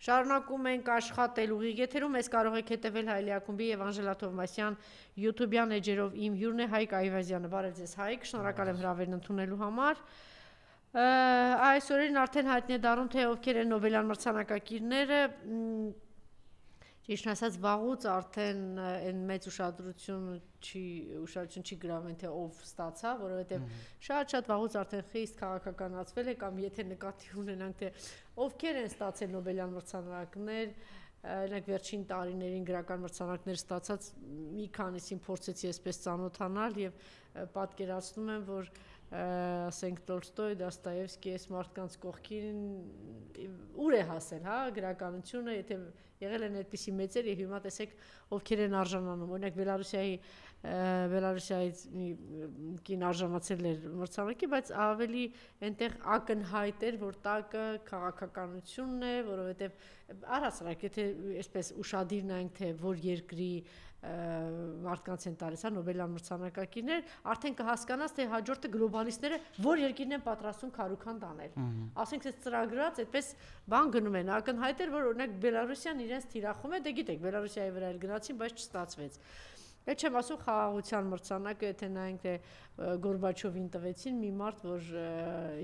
Շարունակում ենք աշխատել ուղիղ եթերում, ես կարող եք հետևել Հայլի ակումբի եւ Անժելա Թովմասյան YouTube-յան էջերով իմ հյուրն է Հայկ Այվազյանը։ Բարև ձեզ Հայկ, շնորհակալ եմ հրավերն ընդունելու համար։ Այս օրերին արդեն հայտնի է դառնում, թե ովքեր են Նոբելյան մրցանակակիրները, ճիշտն ասած վաղուց արդեն այն մեծ ուշադրություն չի գրավում, թե ով ստացա, որովհետև շատ վաղուց արդեն խիստ քաղաքականացվել է, կամ եթե նկատի ունենանք, թե ովքեր են ստացել Նոբելյան մրցանակներ, օրինակ վերջին տարիներին գրական մրցանակներ ստացած մի քանիսին փորձեցի այսպես ծանոթանալ եւ պատկերացնում եմ, որ ասենք Տոլստոյ, Դոստոևսկի այս մարդկանց կողքին ուր է հասել, հա, գրականությունը, եթե եղել են այդպիսի մեծեր եւ հիմա տեսեք ովքեր են արժանանում, օրինակ Բելարուսիայից մի կին արժանացել էր մրցանակի, բայց ավելի այնտեղ ակնհայտ էր, որ տակը քաղաքականությունն է, որովհետեւ առհասարակ եթե այսպես ուշադիր նայենք, թե որ երկրի մարդկանց են տալիս, հա, Նոբելյան մրցանակակիրներ, արդեն կհասկանաս, թե հաջորդը գլոբալիստները որ երկիրն են պատրաստում քարուքան տանել։ Ասենք այս ծրագրած այդպես բան գնում են, ակնհայտ էր, որ օրինակ Բելարուսիան իրենց թիրախում է, դե գիտեք, Բելարուսիայի վրա էլ գնացին, բայց չստացվեց։ Այդ չեմ ասում խաղաղության մրցանակը, եթե նայենք, թե Գորբաչովին տվեցին մի մարդ, որ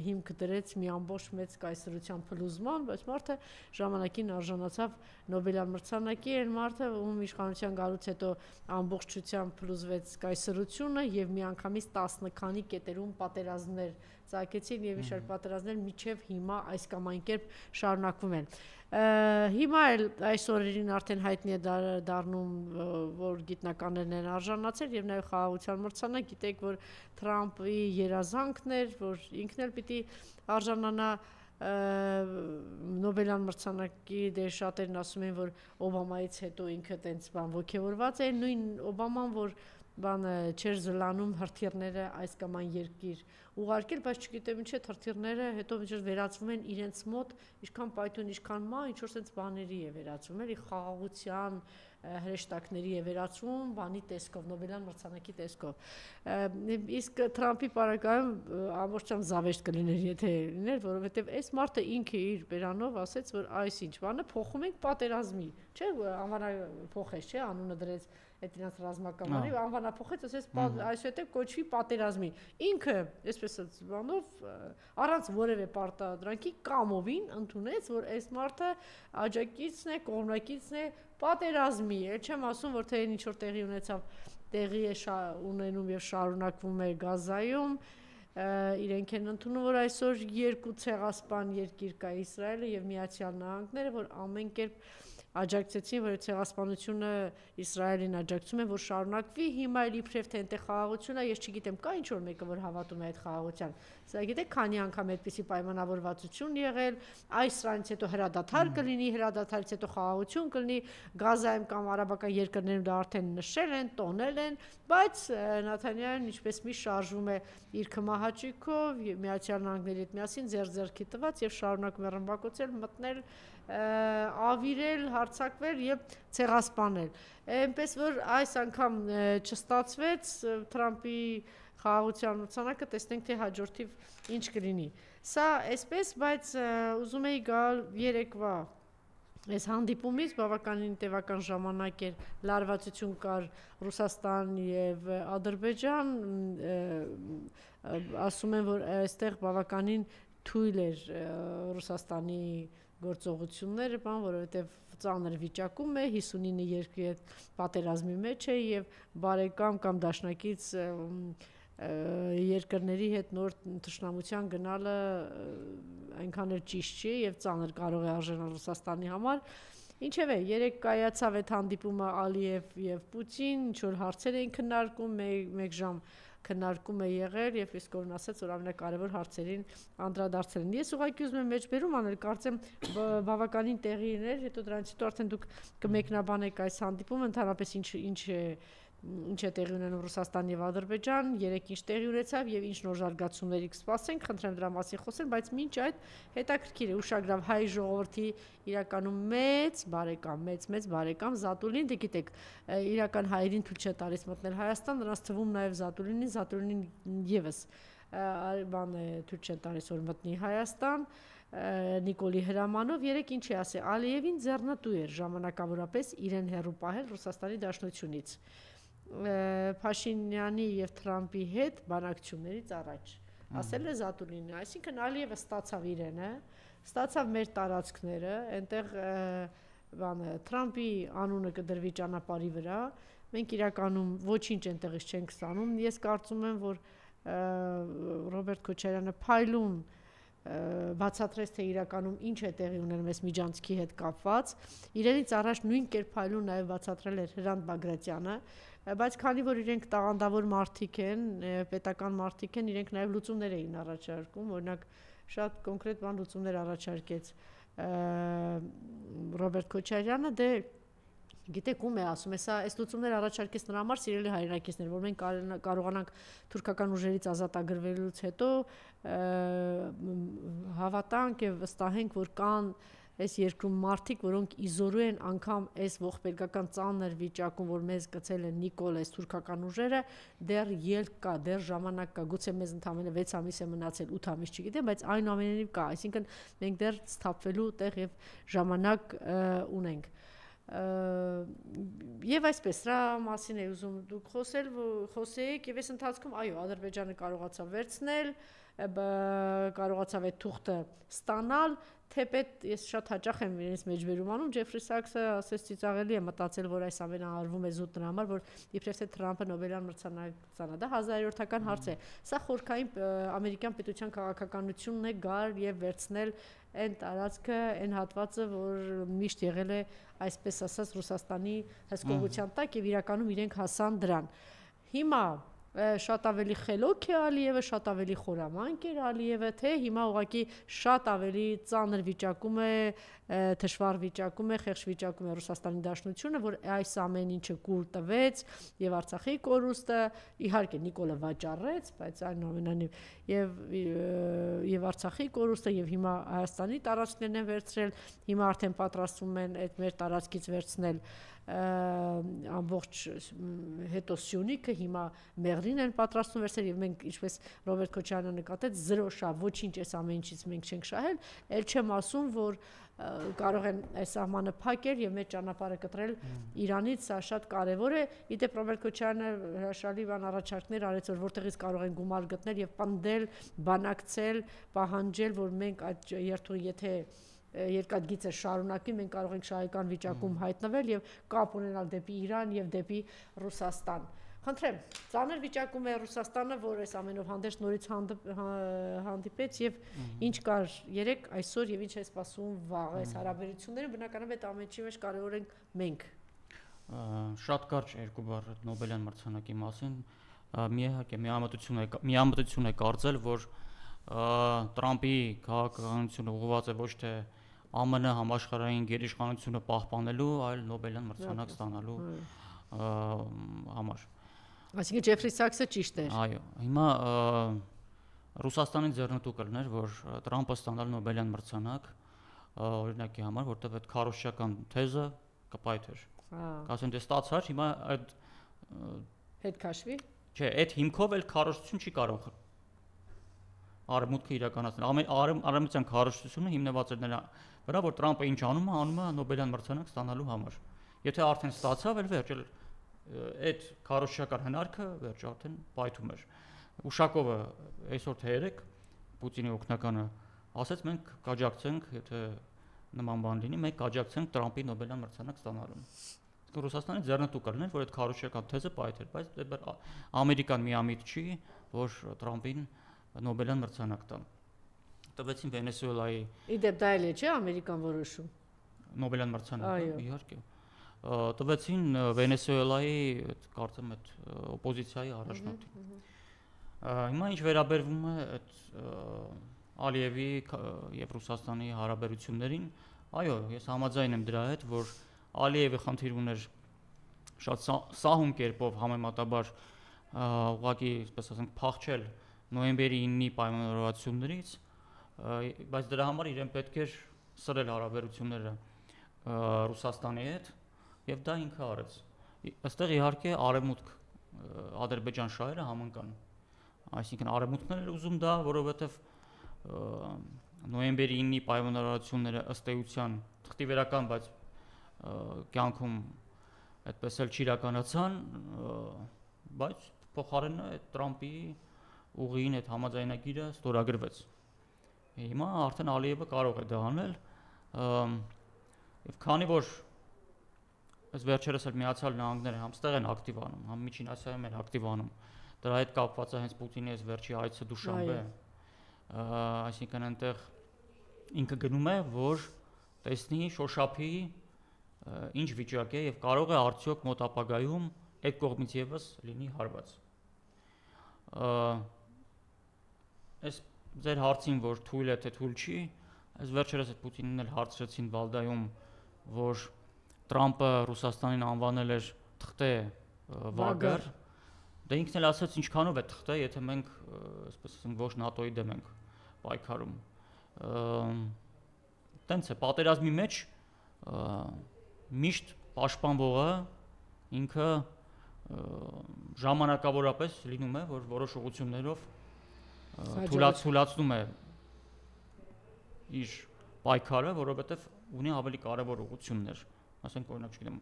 հիմք դրեց մի ամբողջ մեծ կայսրության փլուզման, բայց մարդը ժամանակին արժանացավ Նոբելյան մրցանակի, այն մարդը, ում իշխանության գալուց հետո ամբողջությամբ փլուզվեց կայսրությունը եւ միանգամից 10 քանի կետերում պատերազմներ ծագեցին եւ իշար պատերազմներ միջև հիմա այս կամ այն կերպ շարունակվում են։ Հիմա էլ այս օրերին արդեն հայտնի է դառնում, որ գիտնականներն են արժանացել եւ նաեւ խաղաղության մրցանակ, գիտեք, որ Թրամփի երազանքն էր, որ ինքն էլ պիտի արժանանա Նոբելյան մրցանակի, դե շատերն ասում են, որ Օբամայից հետո ինքը տենց բան ոգևորված է, նույն Օբաման, որ բանը չեր զլանում հրթիռները այս կամ այն երկիր ուղարկել, բայց չգիտեմ ինչ է հրթիռները հետո վերածվում են իրենց մոտ, ինչքան պայթուն, ինչքան մա, ինչ որ sense բաների է վերածվում, էլի խաղաղության հրեշտակների է վերածվում, բանի տեսքով, Նոբելյան մրցանակի տեսքով։ Իսկ Թրամփի պարագայում ամբողջությամբ զավեշտ կլիներ, եթե լիներ, որովհետև այս մարդը ինքը իր բերանով ասեց, որ այսինչ բանը փոխում ենք պատերազմի, չէ՞, անվանափոխեց, չէ՞, անունը դրեց այդ իրենց ռազմակամարի, անվանափոխեց, ասես այսուհետև կոչվի պատերազմի։ Ինքը, այսպես բանով, առանց որևէ պարտադրանքի կամովին ընդունեց, որ այս մարդը աջակիցն է, կողմնակիցն է պատերազմի։ Չեմ ասում, որ թե ինչ որ տեղի ունեցավ, տեղի է ունենում եւ շարունակվում է Գազայում, իրենք են ընդունում, որ այսօր երկու ցեղասպան երկիր կա Իսրայելը եւ Միացյալ Նահանգները, որ ամեն կերպ աջակցեցին, որ ցեղասպանությունը Իսրայելին աջակցում են, որ շարունակվի, հիմա էլ իբրև թե այնտեղ խաղաղություն է, ես չգիտեմ, կա ինչ որ մեկը, որ հավատում է այդ խաղաղության։ Սա գիտեք, քանի անգամ այդպիսի պայմանավորվածություն եղել, Իսրայելից հետո հրադադար կլինի, հրադադարից հետո խաղաղություն կլինի, Գազայում կամ արաբական երկրներում դա արդեն նշել են, տոնել են, բայց Նաթանյալն ինչպես մի շարժվում է իր քմահաճույքով, Միացյալ Նահանգների հետ միասին ձեռքի տված եւ շարունակում է ռմբակոծել, մտնել, ավիրել, հարձակվել եւ ցեղասպանել։ Այնպես որ այս անգամ չստացվեց Թրամփի խաղաղության մրցանակը, տեսնենք թե հաջորդիվ ինչ կլինի։ Սա այսպես, բայց ուզում էի գալ երեկվա այս հանդիպումից, բավականին տևական ժամանակ էր, լարվածություն կար Ռուսաստան եւ Ադրբեջան, ասում են, որ այստեղ բավականին թույլ էր Ռուսաստանի գործողությունները, բան, որովհետև ծանր վիճակում է, 59 երկրի հետ պատերազմի մեջ է եւ բարեկամ կամ դաշնակից երկրների հետ նոր թշնամության գնալը այնքան էլ ճիշտ չի եւ ծանր կարող է արժանալ Ռուսաստանի համար։ Ինչևէ, երեք կայացավ այդ հանդիպումը Ալիև եւ Պուտին, ինչ որ հարցեր էին քննարկում, մեկ ժամ քննարկում է եղել եւ իսկորեն ասաց, որ ամենակարևոր հարցերին անդրադարձել են։ Ես ուղղակի ուզում եմ մեջբերում անել, կարծեմ բավականին տեղի ուներ, հետո դրանից հետո արդեն դուք կմեկնաբանեք այս հանդիպումը, ընդհանրապես ինչ է տեղի ունենում Ռուսաստան եւ Ադրբեջան, երեք ինչ տեղի ունեցավ եւ ինչ նոր զարգացումների կսպասենք, խնդրեմ դրա մասին խոսել, բայց մինչ այդ հետաքրքիր է ուշագրավ հայ ժողովրդի իրականում մեծ բարեկամ Զատուլին, դե գիտեք, իրական հայերին թույլ չէ տալիս մտնել Հայաստան, նրանց թվում նաեւ Զատուլինին եւս բան է թույլ չէ տալիս որ մտնի Հայաստան, Նիկոլի հրամանով երեք ինչ է ասել, Ալիևին ձեռնտու էր ժամանակավորապես իրեն հեռու պահել Ռուսաստանի Դաշնությունից Փաշինյանի եւ Թրամփի հետ բանակցություններից առաջ ասել է Զատուլինը, այսինքն Ալիևը ստացավ իրենը, ստացավ մեր տարածքները, այնտեղ Թրամփի անունը կդրվի ճանապարհի վրա, մենք իրականում ոչինչ այնտեղից չենք ստանում, ես կարծում եմ, որ Ռոբերտ Քոչարյանը փայլուն բացատրեց թե իրականում ինչ է տեղի ունենում այս միջանցքի հետ կապված, իրենից առաջ նույն կերպ փայլուն նաև բացատրել էր Հրանտ Բագրատյանը, բայց քանի որ իրենք տաղանդավոր մարդիկ են, պետական մարդիկ են, իրենք նաև լուծումներ էին առաջարկում, օրինակ շատ կոնկրետ բան լուծումներ առաջարկեց Ռոբերտ Քոչարյանը, դե գիտեք ում է ասում, այս լուծումները առաջարկեց նրա համար սիրելի հայրենակիցներ, որ մենք կարողանանք թուրքական ուժերից ազատագրվելուց հետո հավատանք եւ վստահենք, որ կան այս երկրում մարդիկ, որոնք իզորու են անգամ այս ողբերգական ծանր վիճակում, որ մեզ գցել են Նիկոլ այս թուրքական ուժերը, դեռ ելք կա, դեռ ժամանակ կա, գուցե մեզ ընդամենը 6 ամիս է մնացել, 8 ամիս չգիտեմ, բայց այնուամենայնիվ կա, այսինքն մենք դեռ սթափվելու տեղ եւ ժամանակ ունենք։ Եվ այսպես սրա մասին է ուզում դուք խոսեիք եւ այս ընթացքում այո Ադրբեջանը կարողացավ վերցնել կարողացավ այդ թուղթը ստանալ թեպետ ես շատ հաճախ եմ իրենց մեջբերում անում Ջեֆրի Սաքսը ասես ծիծաղելի է մտածել որ այս ամենը արվում է զուտ նրա համար որ իբրև թե Թրամփը Նոբելյան մրցանակ ստանա դա 1000-րդական հարց է սա խորքային ամերիկյան պետության քաղաքականությունն է գար եւ վերցնել այն տարածքը, այն հատվածը, որ միշտ եղել է, այսպես ասած, Ռուսաստանի հսկողության տակ եւ իրականում իրենք հասան դրան։ Հիմա շատ ավելի խելոք է Ալիևը, շատ ավելի խորամանկ էր Ալիևը, թե հիմա ուղղակի շատ ավելի ծանր վիճակում է, թշվառ վիճակում է, խեղճ վիճակում է Ռուսաստանի Դաշնությունը, որ այս ամեն ինչը կուլ տվեց եւ Արցախի կորուստը, իհարկե Նիկոլը վաճառեց, բայց այնուամենայնիվ եւ Արցախի կորուստը եւ հիմա Հայաստանի տարածքներն են վերցրել, հիմա արդեն պատրաստվում են այդ մեր տարածքից վերցնել ամբողջ հետո Սյունիքը հիմա Մեղրին են պատրաստում վերցնել եւ մենք ինչպես Ռոբերտ Քոչարյանը նկատեց 0 շահ ոչինչ այս ամեն ինչից մենք չենք շահել, ել չեմ ասում որ կարող են այս սահմանը փակել եւ մեր ճանապարհը կտրել Իրանից, սա շատ կարեւոր է։ Իդեպ Ռոբերտ Քոչարյանը հրաշալի բան առաջարկներ արեց, որ որտեղից կարող են գումար գտնել եւ պնդել, բանակցել, պահանջել, որ մենք այդ երթուղի եթե երկաթգիծը շարունակի, մենք կարող ենք շահեկան վիճակում հայտնվել եւ կապ ունենալ դեպի Իրան եւ դեպի Ռուսաստան։ Խնդրեմ, ծանր վիճակում է Ռուսաստանը, որ այս ամենով հանդերձ նորից հանդիպեց եւ ինչ կար երեք, այսօր եւ ինչ է սպասում վաղ այս հարաբերությունները, բնականաբար այդ ամենի մեջ կարեւոր ենք մենք։ Շատ կարճ երկու բառ Նոբելյան մրցանակի մասին, միահակ միամտություն է կարծել, որ Տրամփի քաղաքականությունը ուղղված է ոչ թե ԱՄՆ համաշխարհային գերիշխանությունը պահպանելու, այլ Նոբելյան մրցանակ ստանալու համար։ Այսինքն Ջեֆրի Սաքսը ճիշտ էր։ Այո, հիմա Ռուսաստանի ձեռնտու կլներ, որ Տրամփը ստանալ Նոբելյան մրցանակ օրինակի համար, որտեղ այդ քարոզչական թեզը կպայթեր։ Ասեն դե ստացար, հիմա այդ հետ քաշվի։ Չէ, այդ հիմքով էլ քարոզություն չի կարող արևմուտքը իրականացնել։ Արևմտյան քարոզությունը հիմնված է նրա վրա, որ Տրամփը ինչ անում է Նոբելյան մրցանակ ստանալու համար։ Եթե արդեն ստացավ, էլ վերջ այդ քարոզչական հնարքը վերջ արդեն պայթում էր։ Ուշակովը այսօր թե երեք Պուտինի օգնականը ասաց մենք կաջակցենք, եթե նման բան լինի, մենք կաջակցենք Տրամփի Նոբելյան մրցանակ ստանալուն։ Ռուսաստանի ձեռնտու կլներ, որ այդ քարոզչական թեզը պայթեր, բայց Ամերիկան միամիտ չի, որ Տրամփին Նոբելյան մրցանակ տան։ Տվեցին Վենեսուելայի։ Իդեպ դա էլ է, չէ՞, Ամերիկան որոշում։ Նոբելյան մրցանակը, իհարկե։ Տվեցին Վենեսուելայի, կարծեմ, այդ օպոզիցիայի առաջնորդին։ Հիմա ինչ վերաբերվում է այդ Ալիևի եւ Ռուսաստանի հարաբերություններին, այո, ես համաձայն եմ դրա հետ, որ Ալիևը խնդիր ուներ շատ սահուն կերպով համեմատաբար ուղղակի, այսպես ասենք, փախչել նոյեմբերի 9-ի պայմանավորվածություններից, բայց դրա համար իրեն պետք էր սրել հարաբերությունները Ռուսաստանի հետ եւ դա ինքը արեց։ Այստեղ իհարկե արևմուտք Ադրբեջան շահերը համընկան։ Այսինքն արևմուտքն էր ուզում դա, որովհետեւ նոյեմբերի 9-ի պայմանավորվածությունները ըստ էության թղթի վերական, բայց կյանքում այդպես էլ չիրականացան, բայց փոխարենը այդ Տրամպի ուղին այդ համաձայնագիրը ստորագրվեց։ Հիմա արդեն Ալիևը կարող է դա անել, եւ քանի որ այս վերջերս էլ Միացյալ Նահանգները համստեղ են ակտիվ անում, համ Միջին Ասիայում են ակտիվ անում, դրա հետ կապված է հենց Պուտինի այս վերջի այցը Դուշանբե, այսինքն այնտեղ ինքը գնում է, որ տեսնի շոշափի ինչ վիճակ է եւ կարող է արդյոք մոտ ապագայում այդ կողմից եւս լինի հարված։ Այս ձեր հարցին, որ թույլ է թե թույլ չի, այս վերջերս այդ Պուտինին էլ հարցրեցին Վալդայում, որ Տրամպը Ռուսաստանին անվանել էր թղթե վագր, դա ինքն էլ ասաց ինչքանով է թղթե, եթե մենք այսպես ասենք ոչ ՆԱՏՕ-ի դեմ ենք պայքարում։ Տենց է, պատերազմի մեջ միշտ պաշտպանվողը ինքը ժամանակավորապես լինում է, որ որոշ ուղղություններով թույլատնում է իր պայքարը, որովհետև ունի ավելի կարևոր ուղղություններ։ Ասենք օրինակ, չգիտեմ,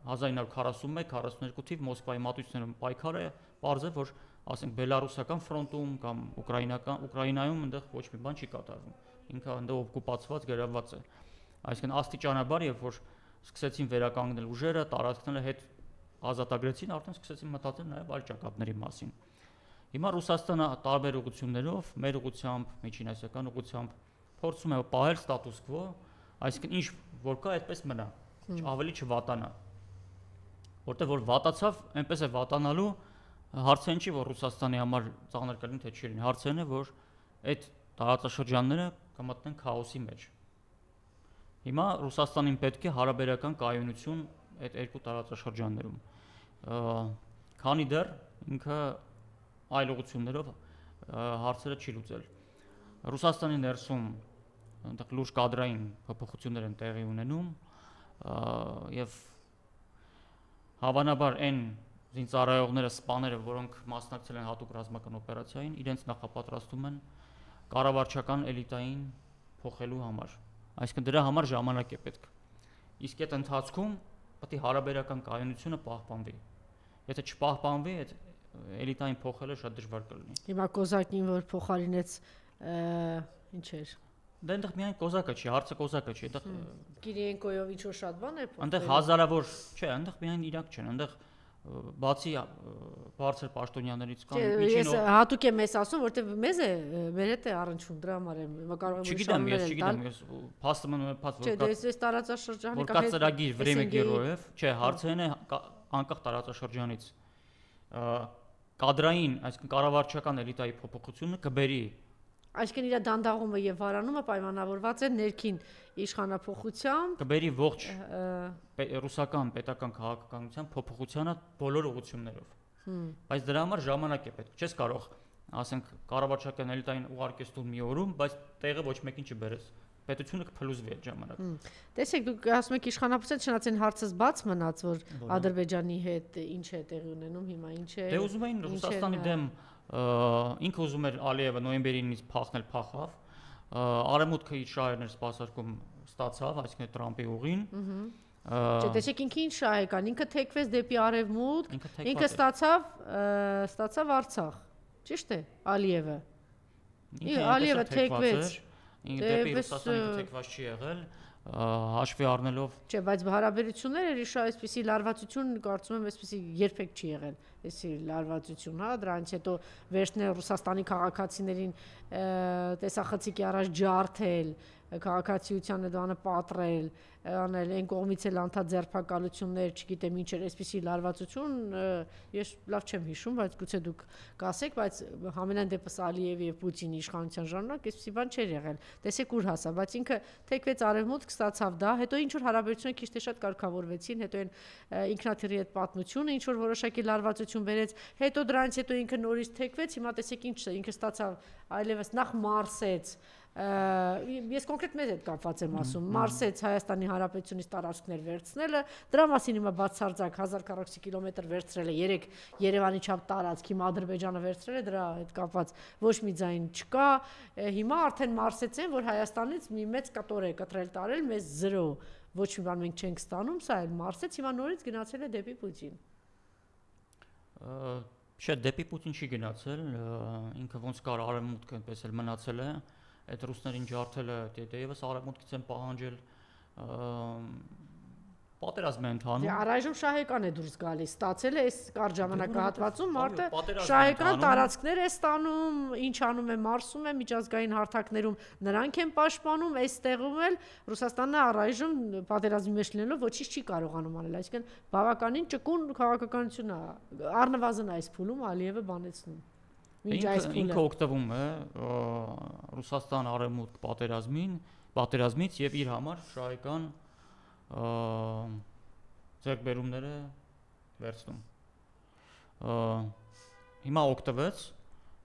1941-42 թիվ Մոսկվայի մատույցներում պայքարը պարզ է, որ ասենք բելարուսական ֆրոնտում կամ Ուկրաինայում այնտեղ ոչ մի բան չի կատարվում։ Ինքը այնտեղ օկուպացված, գրավված է։ Այսինքն աստիճանաբար, երբ որ սկսեցին վերականգնել ուժերը, տարածքները հետ ազատագրեցին, արդեն սկսեցին մտածել նաև այլ ճակատների մասին։ Հիմա Ռուսաստանը տարբեր ուղղություններով, մեր ուղղությամբ, միջինասիական ուղղությամբ փորձում է պահել ստատուս քվո, այսինքն ինչ որ կա, այդպես մնա, ավելի չվատանա։ Որտեղ որ վատացավ, այնպես է վատանալու, հարցը չի, որ Ռուսաստանի համար ծանր կլինի, թե չի լինի, հարցը է, որ այդ տարածաշրջանները կմտնեն քաոսի մեջ։ Հիմա Ռուսաստանին պետք է հարաբերական կայունություն այդ երկու տարածաշրջաններում։ Քանի դեռ ինքը այլ ուղղություններով հարցերը չի լուծել։ Ռուսաստանի ներսում այնտեղ լուրջ կադրային փոփոխություններ են տեղի ունենում եւ հավանաբար այն զինծառայողները, սպաները, որոնք մասնակցել են հատուկ ռազմական օպերացիային, իրենց նախապատրաստում են կառավարչական էլիտային փոխելու համար։ Այսինքն դրա համար ժամանակ է պետք։ Իսկ այդ ընթացքում պետք է հարաբերական կայունությունը պահպանվի։ Եթե չպահպանվի, այդ էլիտային փոխելը շատ դժվար կլինի։ Հիմա Կոզակին որ փոխարինեց ինչ էր։ Դա այնտեղ միայն Կոզակը չի, հարցը Կոզակը չի, այնտեղ Կիրիենկոյով ինչ-որ շատ բան է փոխվել։ Այնտեղ հազարավոր, չէ, այնտեղ միայն Իրաք չեն, այնտեղ բացի բարձր պաշտոնյաներից կան Ես հատուկ եմ ես ասում, որտեղ մեզ է մեր հետ է առնչվում դրա համար եմ կարող եմ Չգիտեմ, ես փաստը մնում եմ փաստ որ ես տարածաշրջանի կա ծրագիր Vremya Geroyev, չէ, հարցը այն է անկախ տարածաշրջանից կադրային, այսինքն կառավարչական էլիտայի փոփոխությունը կբերի Այսինքն իր դանդաղումը եւ վարանումը պայմանավորված է ներքին իշխանափոխությամբ կբերի ողջ ռուսական պետական քաղաքականության փոփոխությանը բոլոր ուղղություններով։ Բայց դրա համար ժամանակ է պետք։ Չես կարող, ասենք, կառավարչական էլիտային ուղարկես դու մի օրում, բայց տեղը ոչ մեկին չբերես։ Պետությունը կփլուզվի այդ ժամանակ։ Տեսեք, դուք ասում եք իշխանափոխության, չնայած հարցս բաց մնաց, որ Ադրբեջանի հետ ինչ է տեղի ունենում, հիմա ինչ է։ Դե ուզում էին Ռուսաստանի դեմ ինքը ուզում էր Ալիևը նոյեմբերի 9-ից փախնել, փախավ։ Արևմուտքը իր շահերներ սպասարկում ստացավ, այսինքն Տրամպի ուղին։ Չէ, տեսեք ինքը ինչ շահ կան, ինքը թեքվեց դեպի արևմուտք, ինքը ստացավ Արցախ։ Ճիշտ է, Ալիևը։ Ալիևը թեքվեց դեպի Ռուսաստանը թեքված չի եղել, հաշվի առնելով։ Չէ, բայց հարաբերությունները իշա այսպեսի լարվածություն կարծում եմ այսպեսի երբեք չի եղել, այսի լարվածություն, հա, դրանից հետո վերջն է Ռուսաստանի քաղաքացիներին տեսախցիկի առաջ ջարդել, քաղաքացիությանը դանը պատռել, անել այն կողմից էլ անդաձերբակալություններ, չգիտեմ ինչ էր, այսպեսի լարվածություն, ես լավ չեմ հիշում, բայց գուցե դուք կասեք, բայց համենայն դեպս Ալիևի եւ Պուտինի իշխանության ժամանակ այսպեսի բան չէր եղել։ Տեսեք ուր հասավ, բայց ինքը թեքվեց արևմուտք, ստացավ դա, հետո ինչ որ հարաբերությունները քիչ թե շատ կարգավորվեցին, հետո այն ինքնաթիռի այդ պատմությունը ինչ որ որոշակի լարվածություն բերեց, հետո դրանից հետո ինքը նորից թեքվեց, հիմա տեսեք ինչ է, ինքը ստացավ այլևս նախ մարսեց ես կոնկրետ մեզ հետ կապված եմ ասում, Մարսից Հայաստանի Հանրապետությունից տարածքներ վերցնելը, դրա մասին հիմա բացարձակ 1040 կիլոմետր վերցրել է 3 Երևանի չափ տարածք, հիմա Ադրբեջանը վերցրել է, դրա հետ կապված ոչ մի ձայն չկա, հիմա արդեն Մարսից են, որ Հայաստանից մի մեծ կտոր է կտրել տարել, մեզ 0 ոչ մի բան մենք չենք ստանում, սա էլ Մարսից հիմա նորից գնացել է դեպի Պուտին։ Չէ, դեպի Պուտին չի գնացել, ինքը ոնց կար արևմուտքը այնպես էլ մնացել է, այդ ռուսներին ջարդել է, դեպս արևմուտքից են պահանջել պատերազմ է ընթանում։ Առայժմ շահեկան է դուրս գալիս, ստացել է այս կարճ ժամանակահատվածում մարդը շահեկան տարածքներ է ստանում, ինչ անում է Մարսում է, միջազգային հարթակներում նրանք են պաշտպանում, այստեղում էլ Ռուսաստանը առայժմ պատերազմի մեջ լինելով ոչինչ չի կարողանում անել, այսինքն բավականին ճկուն քաղաքականություն է, առնվազն այս փուլում Ալիևը բանեցնում։ Ինքը օգտվում է Ռուսաստան արևմուտք պատերազմից եւ իր համար շահեկան ձեռքբերումները վերցնում։ Հիմա օգտվեց,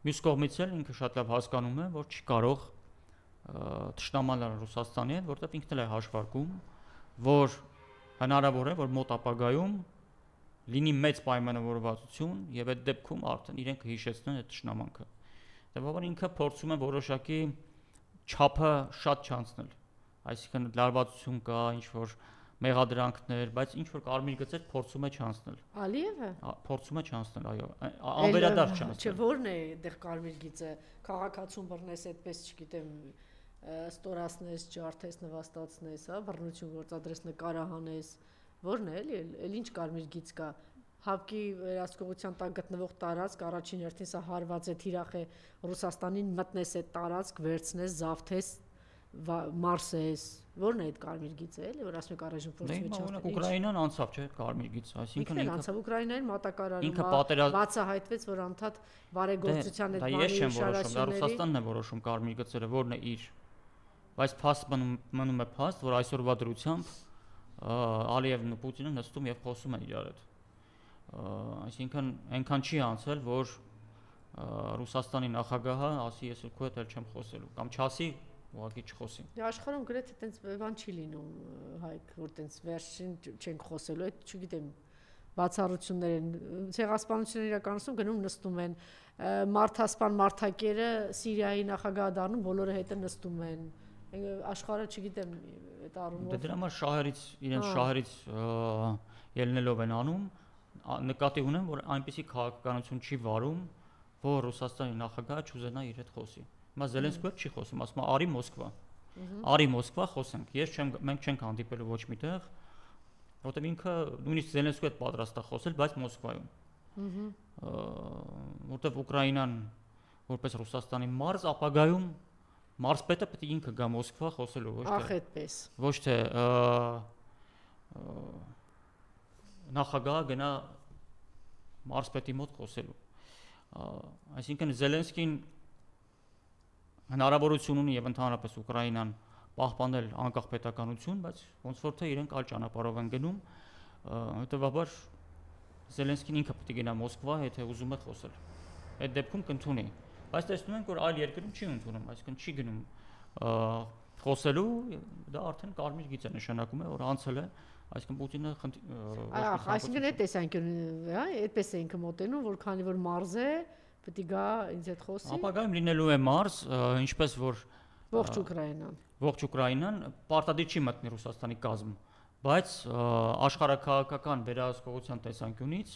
մյուս կողմից էլ ինքը շատ լավ հասկանում է, որ չի կարող թշնամանալ Ռուսաստանի հետ, որտեղ ինքն էլ է հաշվարկում, որ հնարավոր է, որ մոտ ապագայում լինի մեծ պայմանավորվածություն եւ այդ դեպքում արդեն իրենք հիշեցնեն այդ թշնամանքը։ Դեպաբար ինքը փորձում է որոշակի չափը շատ չանցնել։ Այսինքն լարվածություն կա, ինչ որ մեղադրանքներ, բայց ինչ որ կարմիր գծեր փորձում է չանցնել։ Ալիևը փորձում է չանցնել, այո, անվերադարձ չանցնել։ Չէ, ո՞րն է դեռ կարմիր գիծը, քաղաքացուն բռնես, այդպես չգիտեմ, ստորացնես, ջարդես, նվաստացնես, հա, բռնություն գործադրես, նկարահանես, ո՞րն է, էլ ինչ կարմիր գիծ կա։ Հապկի վերահսկողության տակ գտնվող տարածք առաջին հերթին սա հարված է, թիրախ է Ռուսաստանին մտնես այդ տարածք, վերցնես, զավթես, Մարսես, ո՞րն է այդ կարմիր գիծը, էլի, որ ասում եք առայժմ փորձում է չանցնել։ Ուկրաինան անցավ, չէ, կարմիր գիծ, այսինքն ինքն անցավ Ուկրաինային մատակարարում, ինքը բացահայտված, որ անդադ բարեգործության այդ բանի շարաշությունների։ Դա Ռուսաստանն է որոշում կարմիր գծերը, որն է իր։ Բայց փաստ մնում է փաստ, որ այսօրվա դրությամբ Ալիևն ու Պուտինը նստում եւ խոսում են իրար հետ։ Այսինքն այնքան չի անցել, որ Ռուսաստանի նախագահը ասի ես քո հետ էլ չեմ խոսելու կամ չասի ուղղակի չխոսի։ Դե աշխարհում գրեթե այտենց բան չի լինում, Հայկ, որ այտենց վերջին չենք խոսելու, այդ չգիտեմ, բացառություններ են, ցեղասպանություններ իրականացում գնում նստում են, մարդասպան մարդակերը Սիրիայի նախագահը դառնում, բոլորը հետը նստում են, աշխարհը չգիտեմ, այդ առումով։ Դե դրա համար իրենց շահերից ելնելով են անում, նկատի ունեմ, որ այնպիսի քաղաքականություն չի վարում, որ Ռուսաստանի նախագահը չուզենա իր հետ խոսի։ Հիմա Զելենսկին չի խոսում, ասում է արի Մոսկվա։ Արի Մոսկվա խոսենք։ Մենք չենք հանդիպելու ոչ միտեղ, որտեղ ինքը նույնիսկ Զելենսկին հետ պատրաստ է խոսել, բայց Մոսկվայում։ Որտեղ Ուկրաինան որպես Ռուսաստանի մարզ ապագայում մարզպետը պետք է ինքը գա Մոսկվա խոսելու, ոչ թե նախագահը գնա մարզպետի մոտ խոսելու։ Այսինքն Զելենսկին հնարավորություն ունի եւ ընդհանրապես Ուկրաինան պահպանել անկախ պետականություն, բայց ոնց որ թե իրենք այլ ճանապարհով են գնում, հետեւաբար Զելենսկին ինքը պետք է գնա Մոսկվա, եթե ուզում է խոսել։ Այդ դեպքում կընդունի։ Բայց տեսնում ենք, որ այլ երկրում չի ընդունում, այսինքն չի գնում խոսելու, դա արդեն կարմիր գիծ է նշանակում է, որ անցել է, այսինքն Պուտինը այսինքն այդ տեսանկյունից, հա, այդպես է ինքը մոտենում, որ քանի որ մարզ է, պետք է գա ինձ հետ խոսի։ Ապագայում լինելու է մարզ, ինչպես որ ողջ Ուկրաինան պարտադիր չի մտնի Ռուսաստանի կազմ, բայց աշխարհաքաղաքական վերահսկողության տեսանկյունից,